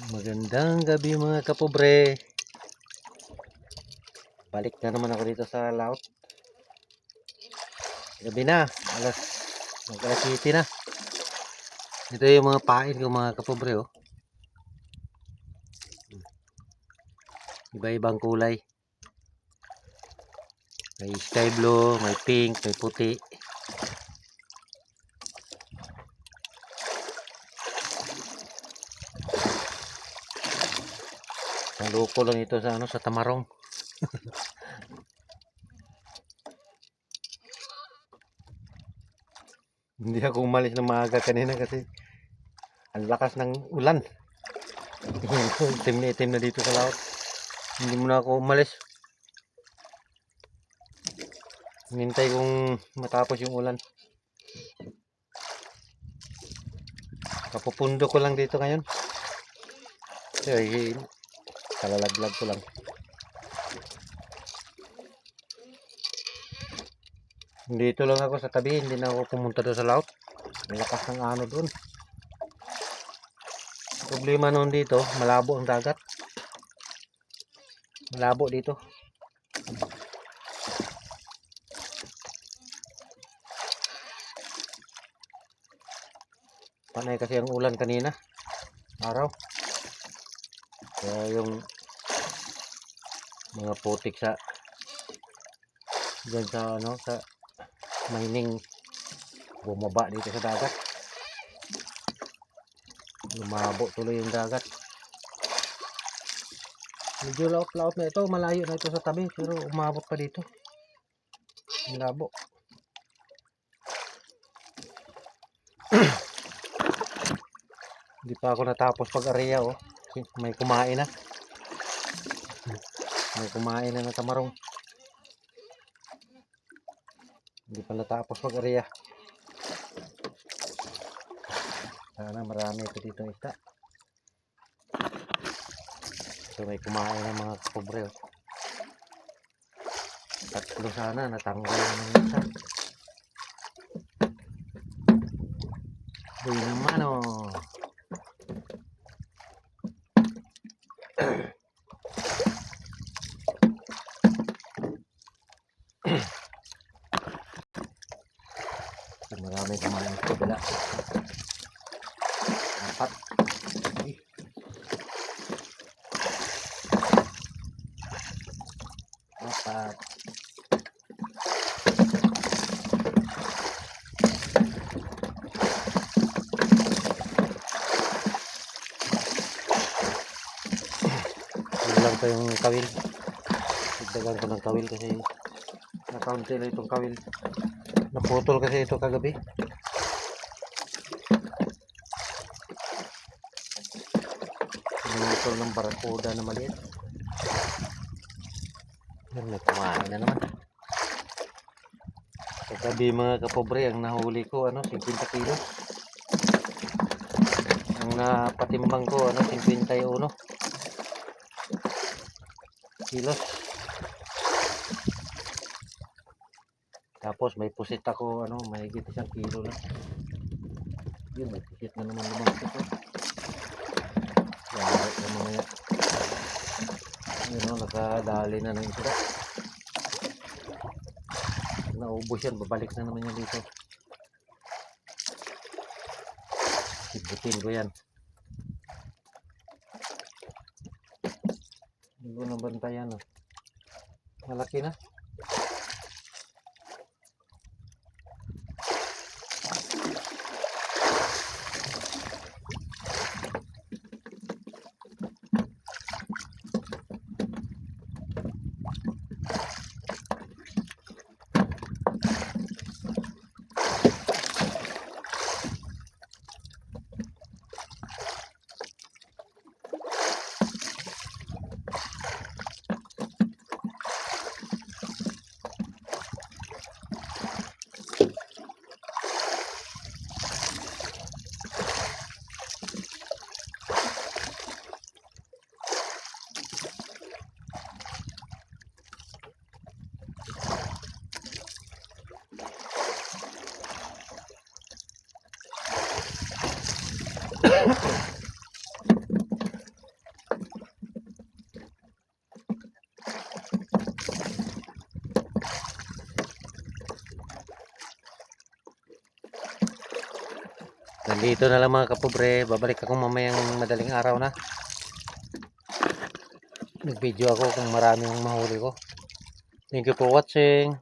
Magandang gabi mga kapobre. Balik na naman ako dito sa laot. Gabi na, alas 7 na. Ito yung mga pain ko mga kapobre oh. Iba-ibang kulay. May sky blue, may pink, may puti. Ang loko lang ito sa Tamarong. Hindi ako umalis na maaga kanina kasi ang lakas ng ulan. Itim na itim na dito sa laot. Hindi muna ako umalis. Hinintay kong matapos yung ulan. Kapupundo ko lang dito ngayon. Ay, kalalaglag ko lang. Dito lang ako sa tabi, hindi na ako pumunta doon sa laot. Ang lakas ng ano doon. Problema noon dito, malabo ang dagat. Malabo dito. Panay kasi ang ulan kanina. Araw. Kaya yung mga putik dyan sa mining bumaba dito sa dagat. Lumabo tuloy yung dagat. Medyo laot-laot na ito, malayo na ito sa tabi pero umabot pa dito. Ang labo. Hindi pa ako natapos pag-area oh. May kumain na. May kumain na ng tamarong. Hindi pa natapos pag-area. Sana marami ito dito isda. So may kumain ng mga kapobre oh. Tatlo sana natanggal ng isa. Uy naman oh. Marami kumain sa kabila. 4. Apat. Lang pa yung kawil. Dagdagan ko ng kawil kasi nakaunti lang itong kawil. Naputol kasi ito kagabi. Naputol ng barakuda na maliit. Yan, may kumain na naman. Kagabi mga kapobre, ang nahuli ko 50 kilo. Ang napatimbang ko 51 kilos. Tapos may pusit ako may higit 1 kilo lang. Yun, may pusit na naman lumabas ito. Yari na mamaya. Yun nakadali na ng isda. Naubos yan, babalik na naman yan dito. Sibutin ko yan. Hindi ko nabantayan malaki na. Nandito na lang mga kapobre. Babalik ako mamayang madaling araw na. Nag-video ako kung marami yung mahuli ko. Thank you for watching.